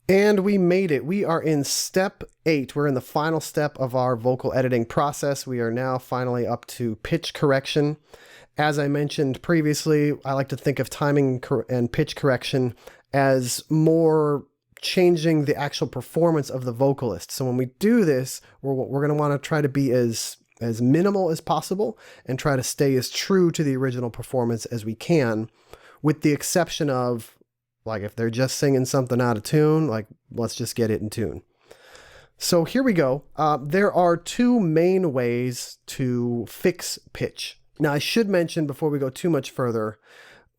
And we made it. We are in step 8. We're in the final step of our vocal editing process. We are now finally up to pitch correction. As I mentioned previously, I like to think of timing and pitch correction as more changing the actual performance of the vocalist. So when we do this, we're going to want to try to be as minimal as possible and try to stay as true to the original performance as we can, with the exception of, like, if they're just singing something out of tune, like, let's just get it in tune. So here we go. There are two main ways to fix pitch. Now, I should mention before we go too much further,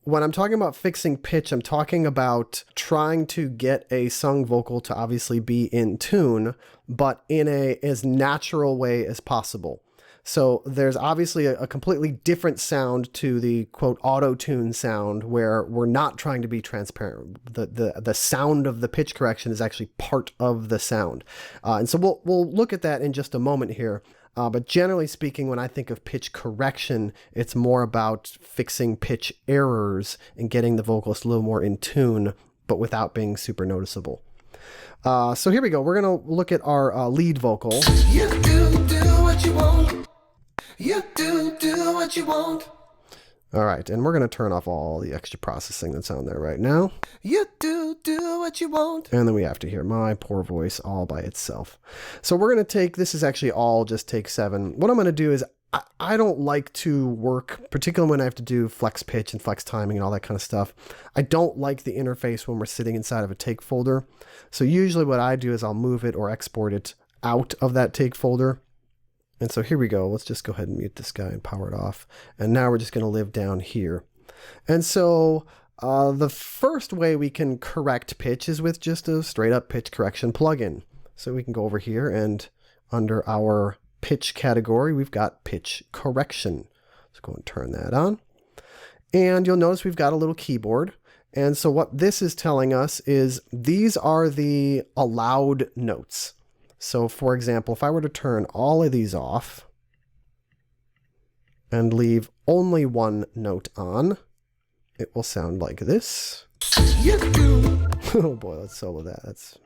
when I'm talking about fixing pitch, I'm talking about trying to get a sung vocal to obviously be in tune, but in as natural way as possible. So there's obviously a completely different sound to the quote auto-tune sound, where we're not trying to be transparent. The sound of the pitch correction is actually part of the sound. And so we'll look at that in just a moment here. But generally speaking, when I think of pitch correction, it's more about fixing pitch errors and getting the vocalist a little more in tune, but without being super noticeable. So here we go. We're going to look at our lead vocal. You do what you want. You do what you want. All right, and we're going to turn off all the extra processing that's on there right now. You do what you want. And then we have to hear my poor voice all by itself. So we're going to take, this is actually all just take 7. What I'm going to do is, I don't like to work, particularly when I have to do flex pitch and flex timing and all that kind of stuff. I don't like the interface when we're sitting inside of a take folder. So usually what I do is I'll move it or export it out of that take folder. And so here we go. Let's just go ahead and mute this guy and power it off. And now we're just going to live down here. And so the first way we can correct pitch is with just a straight up pitch correction plugin. So we can go over here, and under our pitch category, we've got pitch correction. Let's go and turn that on. And you'll notice we've got a little keyboard. And so what this is telling us is these are the allowed notes. So for example, if I were to turn all of these off and leave only one note on, it will sound like this. You do. Oh boy, let's solo that. That's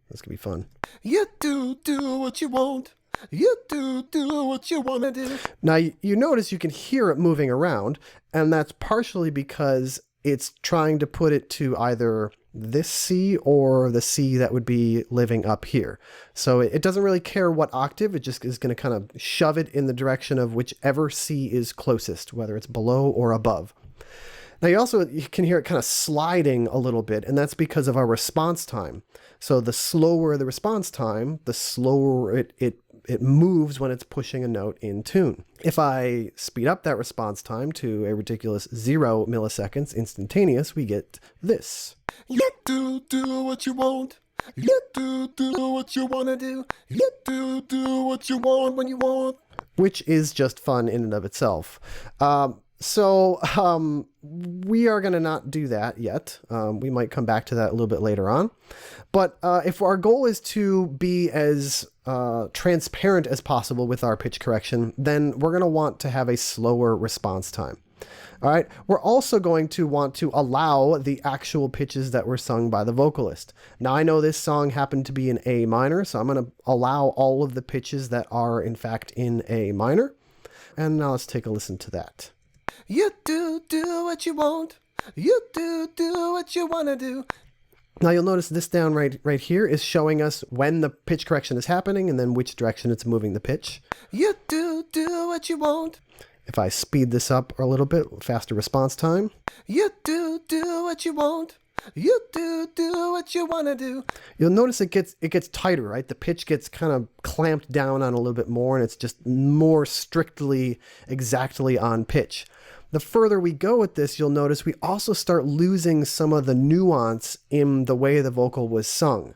gonna be fun. You do what you want. You do what you want to do. Now you notice you can hear it moving around, and that's partially because it's trying to put it to either this C or the C that would be living up here. So it doesn't really care what octave, it just is going to kind of shove it in the direction of whichever C is closest, whether it's below or above. Now you can hear it kind of sliding a little bit, and that's because of our response time. So the slower the response time, the slower it moves when it's pushing a note in tune. If I speed up that response time to a ridiculous 0 milliseconds instantaneous, we get this. You do what you want. You do what you want to do. You do what you want when you want. Which is just fun in and of itself. So we are going to not do that yet. We might come back to that a little bit later on. But if our goal is to be as transparent as possible with our pitch correction, then we're going to want to have a slower response time. All right. We're also going to want to allow the actual pitches that were sung by the vocalist. Now, I know this song happened to be in A minor, so I'm going to allow all of the pitches that are in fact in A minor. And now let's take a listen to that. You do what you want. You do what you want to do. Now you'll notice this down right here is showing us when the pitch correction is happening and then which direction it's moving the pitch. You do what you want. If I speed this up a little bit, faster response time. You do what you want. You do what you want to do. You'll notice it gets tighter, right? The pitch gets kind of clamped down on a little bit more, and it's just more strictly, exactly on pitch. The further we go with this, you'll notice we also start losing some of the nuance in the way the vocal was sung.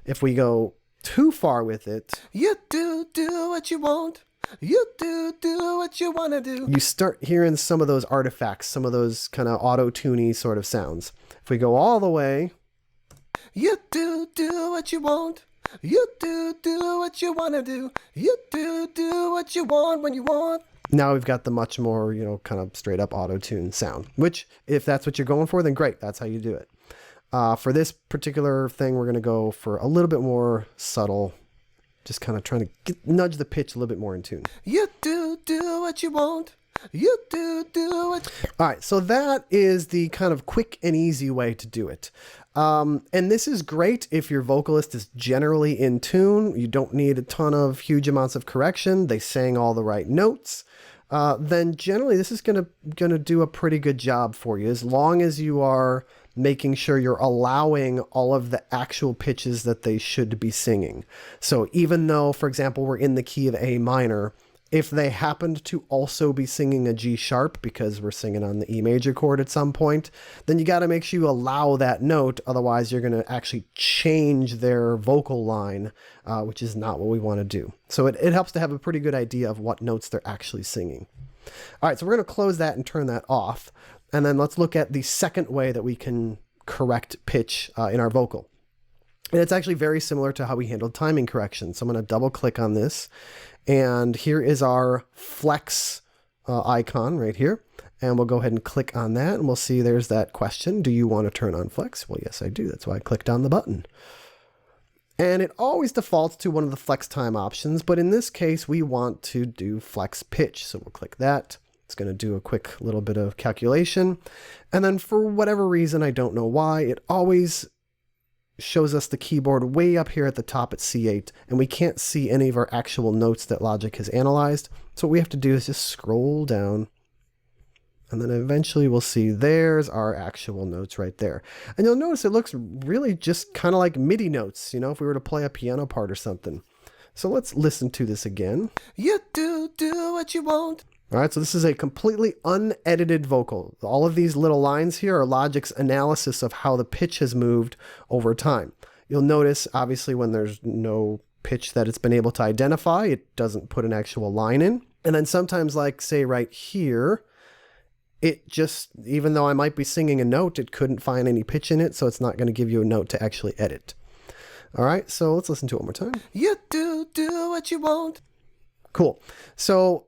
If we go too far with it, you do what you want. You do what you want to do. You start hearing some of those artifacts, some of those kind of auto-tuney sort of sounds. If we go all the way, you do what you want. You do what you want to do. You do what you want when you want. Now we've got the much more, kind of straight up auto-tune sound, which if that's what you're going for, then great. That's how you do it. For this particular thing, we're going to go for a little bit more subtle, just kind of trying to nudge the pitch a little bit more in tune. You do what you want. You do what... All right, so that is the kind of quick and easy way to do it. And this is great if your vocalist is generally in tune. You don't need a ton of huge amounts of correction. They sang all the right notes. Then generally this is gonna do a pretty good job for you, as long as you are making sure you're allowing all of the actual pitches that they should be singing. So even though, for example, we're in the key of A minor, if they happened to also be singing a G sharp, because we're singing on the E major chord at some point, then you got to make sure you allow that note. Otherwise, you're going to actually change their vocal line, which is not what we want to do. So it helps to have a pretty good idea of what notes they're actually singing. All right, so we're going to close that and turn that off. And then let's look at the second way that we can correct pitch in our vocal. And it's actually very similar to how we handled timing correction. So I'm going to double click on this. And here is our flex icon right here. And we'll go ahead and click on that. And we'll see there's that question. Do you want to turn on flex? Well, yes, I do. That's why I clicked on the button. And it always defaults to one of the flex time options. But in this case, we want to do flex pitch. So we'll click that. It's going to do a quick little bit of calculation. And then for whatever reason, I don't know why, it always shows us the keyboard way up here at the top at C8, and we can't see any of our actual notes that Logic has analyzed. So what we have to do is just scroll down, and then eventually we'll see there's our actual notes right there. And you'll notice it looks really just kind of like MIDI notes, you know, if we were to play a piano part or something. So let's listen to this again. You do what you want. All right, so this is a completely unedited vocal. All of these little lines here are Logic's analysis of how the pitch has moved over time. You'll notice, obviously, when there's no pitch that it's been able to identify, it doesn't put an actual line in. And then sometimes, like, say, right here, it just, even though I might be singing a note, it couldn't find any pitch in it, so it's not going to give you a note to actually edit. All right, so let's listen to it one more time. You do what you want. Cool. So,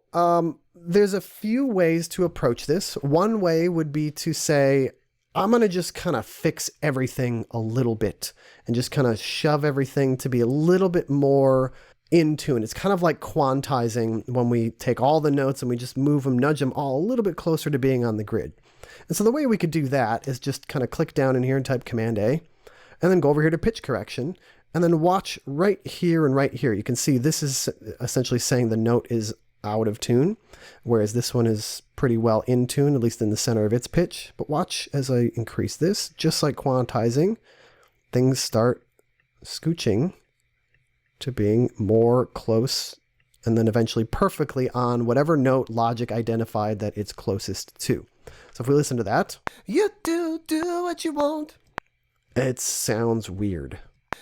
there's a few ways to approach this. One way would be to say, I'm going to just kind of fix everything a little bit and just kind of shove everything to be a little bit more in tune. It's kind of like quantizing when we take all the notes and we just move them, nudge them all a little bit closer to being on the grid. And so the way we could do that is just kind of click down in here and type Command A, and then go over here to pitch correction, and then watch right here and right here. You can see this is essentially saying the note is out of tune, whereas this one is pretty well in tune, at least in the center of its pitch. But watch as I increase this, just like quantizing, things start scooching to being more close and then eventually perfectly on whatever note Logic identified that it's closest to. So if we listen to that, you do what you want. It sounds weird.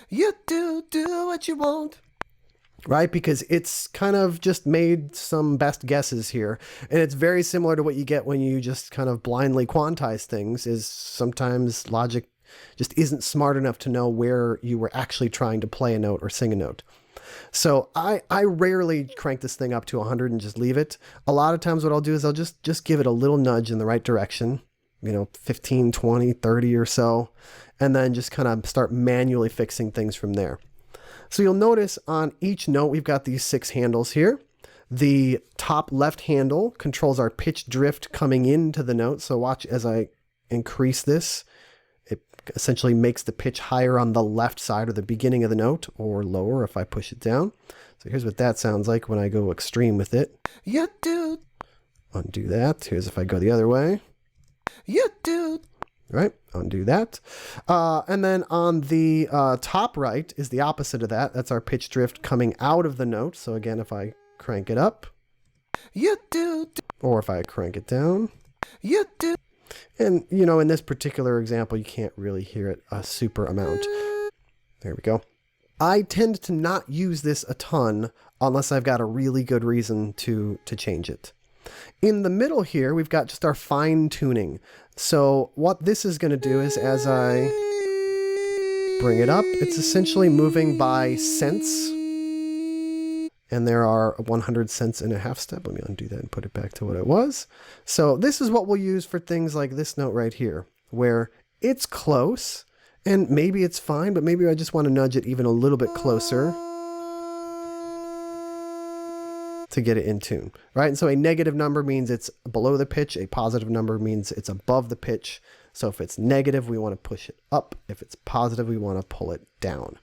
You do what you want. Right? Because it's kind of just made some best guesses here. And it's very similar to what you get when you just kind of blindly quantize things, is sometimes Logic just isn't smart enough to know where you were actually trying to play a note or sing a note. So I rarely crank this thing up to 100 and just leave it. A lot of times what I'll do is I'll just give it a little nudge in the right direction, 15, 20, 30 or so, and then just kind of start manually fixing things from there. So you'll notice on each note, we've got these 6 handles here. The top left handle controls our pitch drift coming into the note. So watch as I increase this, it essentially makes the pitch higher on the left side or the beginning of the note, or lower if I push it down. So here's what that sounds like when I go extreme with it. You do. Undo that. Here's if I go the other way. You do. Right, undo that. And then on the top right is the opposite of that. That's our pitch drift coming out of the note. So again, if I crank it up, you do. Or if I crank it down, you do. And in this particular example, you can't really hear it a super amount. There we go. I tend to not use this a ton unless I've got a really good reason to change it. In the middle here, we've got just our fine tuning. So what this is going to do is, as I bring it up, it's essentially moving by cents. And there are 100 cents in a half step. Let me undo that and put it back to what it was. So this is what we'll use for things like this note right here, where it's close. And maybe it's fine, but maybe I just want to nudge it even a little bit closer to get it in tune, right? And so a negative number means it's below the pitch. A positive number means it's above the pitch. So if it's negative, we want to push it up. If it's positive, we want to pull it down.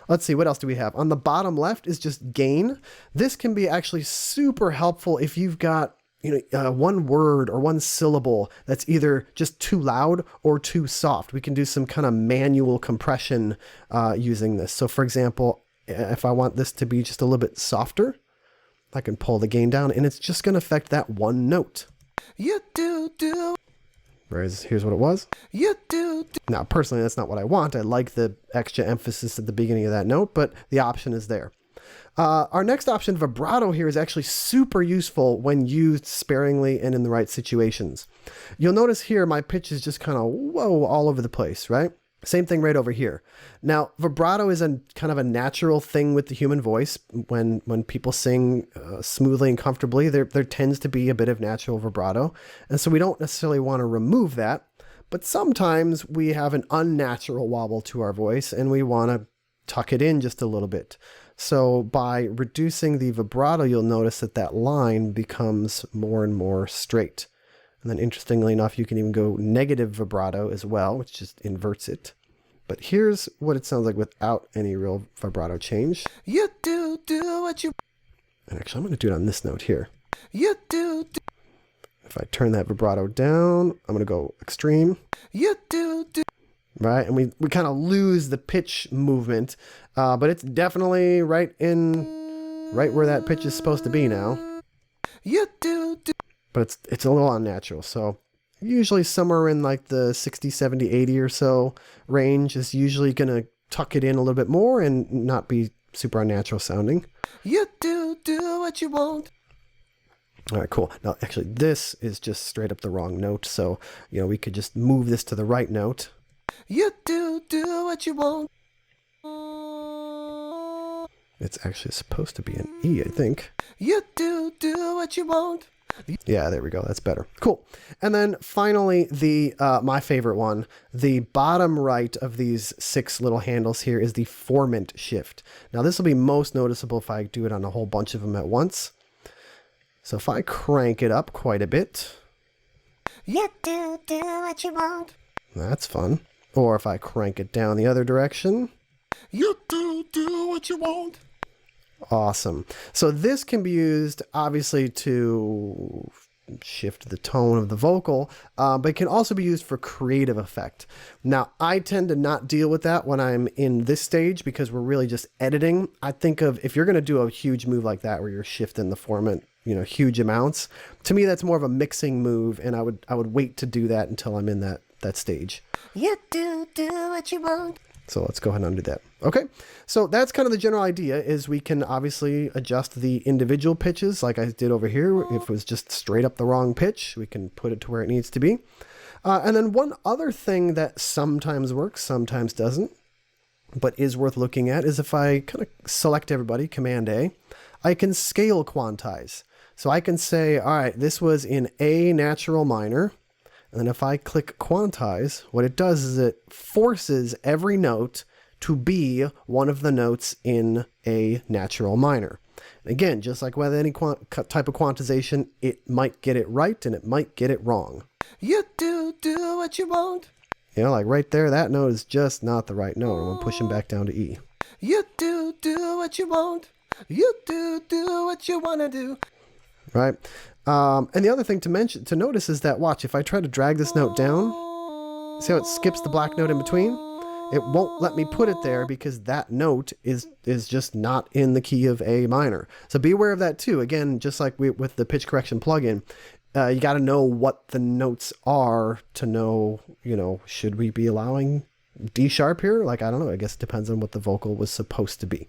Let's see, what else do we have? On the bottom left is just gain. This can be actually super helpful if you've got one word or one syllable that's either just too loud or too soft. We can do some kind of manual compression using this. So for example, if I want this to be just a little bit softer, I can pull the gain down and it's just going to affect that one note. You do. Whereas here's what it was. You do. Now, personally, that's not what I want. I like the extra emphasis at the beginning of that note, but the option is there. Our next option, vibrato, here is actually super useful when used sparingly and in the right situations. You'll notice here my pitch is just kind of all over the place, right? Same thing right over here. Now, vibrato is a kind of a natural thing with the human voice. When people sing smoothly and comfortably, there tends to be a bit of natural vibrato. And so we don't necessarily want to remove that. But sometimes we have an unnatural wobble to our voice and we want to tuck it in just a little bit. So by reducing the vibrato, you'll notice that that line becomes more and more straight. And then interestingly enough, you can even go negative vibrato as well, which just inverts it. But here's what it sounds like without any real vibrato change. You do what you... And actually, I'm going to do it on this note here. You do. If I turn that vibrato down, I'm going to go extreme. You do. Right? And we kind of lose the pitch movement, but it's definitely right where that pitch is supposed to be now. You do. But it's a little unnatural. So usually somewhere in like the 60, 70, 80 or so range is usually going to tuck it in a little bit more and not be super unnatural sounding. You do what you want. All right, cool. Now, actually, this is just straight up the wrong note. So, we could just move this to the right note. You do what you want. It's actually supposed to be an E, I think. You do what you want. Yeah, there we go. That's better. Cool. And then finally, my favorite one, the bottom right of these 6 little handles here is the formant shift. Now, this will be most noticeable if I do it on a whole bunch of them at once. So if I crank it up quite a bit. You do what you want. That's fun. Or if I crank it down the other direction. You do what you want. Awesome. So this can be used obviously to shift the tone of the vocal, but it can also be used for creative effect. Now, I tend to not deal with that when I'm in this stage because we're really just editing. I think of if you're going to do a huge move like that where you're shifting the formant, huge amounts, to me that's more of a mixing move, and I would wait to do that until I'm in that stage. You do what you want. So let's go ahead and undo that. Okay, so that's kind of the general idea, is we can obviously adjust the individual pitches like I did over here. If it was just straight up the wrong pitch, we can put it to where it needs to be. And then one other thing that sometimes works, sometimes doesn't, but is worth looking at is if I kind of select everybody, Command A, I can scale quantize. So I can say, all right, this was in A natural minor. And then if I click quantize, what it does is it forces every note to be one of the notes in a natural minor. And again, just like with any type of quantization, it might get it right and it might get it wrong. You do what you want. Like right there, that note is just not the right note. I'm going to push him back down to E. You do what you want. You do what you want to do. Right? And the other thing to notice is that, watch, if I try to drag this note down, see how it skips the black note in between? It won't let me put it there because that note is just not in the key of A minor. So be aware of that too. Again, just like with the pitch correction plugin, you got to know what the notes are to know, should we be allowing D sharp here? Like, I don't know. I guess it depends on what the vocal was supposed to be.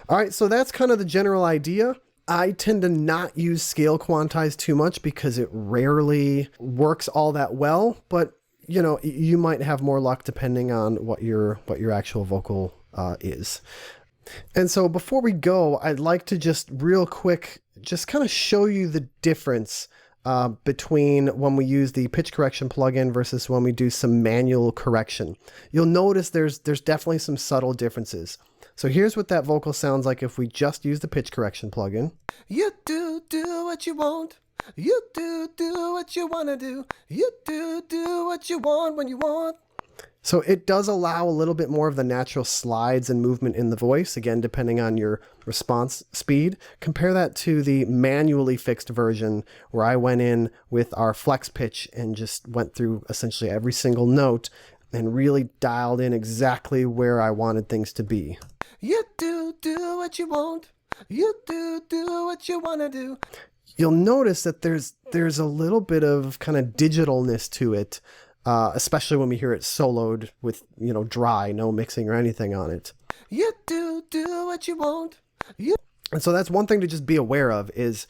All right, so that's kind of the general idea. I tend to not use scale quantize too much because it rarely works all that well, but you might have more luck depending on what your actual vocal is. And so before we go, I'd like to just real quick just kind of show you the difference between when we use the pitch correction plugin versus when we do some manual correction. You'll notice there's definitely some subtle differences. So here's what that vocal sounds like if we just use the pitch correction plugin. You do what you want. You do what you want to do. You do what you want when you want. So it does allow a little bit more of the natural slides and movement in the voice, again, depending on your response speed. Compare that to the manually fixed version where I went in with our flex pitch and just went through essentially every single note and really dialed in exactly where I wanted things to be. You do what you want. You do what you want to do. You'll notice that there's a little bit of kind of digitalness to it. Especially when we hear it soloed with, dry, no mixing or anything on it. You do what you want. And so that's one thing to just be aware of is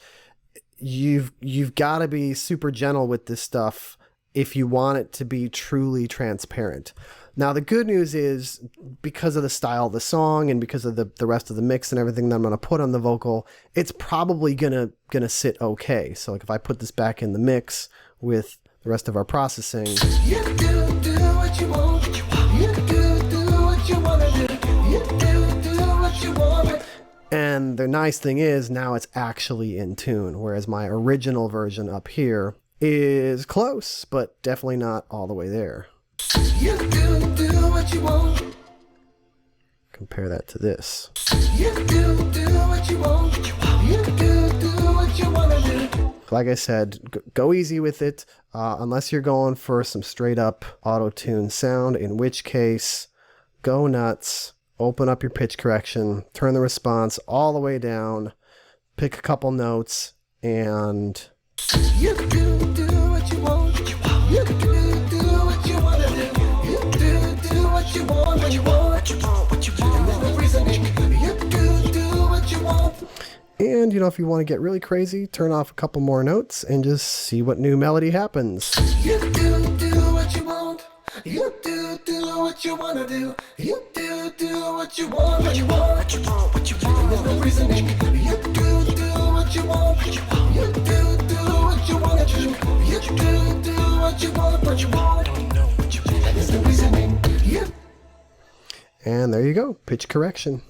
you've got to be super gentle with this stuff if you want it to be truly transparent. Now, the good news is because of the style of the song and because of the rest of the mix and everything that I'm going to put on the vocal, it's probably gonna sit okay. So like if I put this back in the mix with the rest of our processing. You do what you want. You do what you want to do. You do what you want. And the nice thing is now it's actually in tune, whereas my original version up here is close, but definitely not all the way there. You do what you want. Compare that to this. You do what you want. You do what you want to do. Like I said, go easy with it, unless you're going for some straight up auto-tune sound, in which case, go nuts, open up your pitch correction, turn the response all the way down, pick a couple notes, and... You do what you want. You do what you want to do. You do what you want when you want. And there's no reasoning. You do what you want. And, if you want to get really crazy, turn off a couple more notes and just see what new melody happens. You do what you want. You do what you want to do. You do what you want when you want. And there's no reasoning. You do what you want. You do what you want to do. You do what you want when you want. And there's no reasoning. And there you go, pitch correction.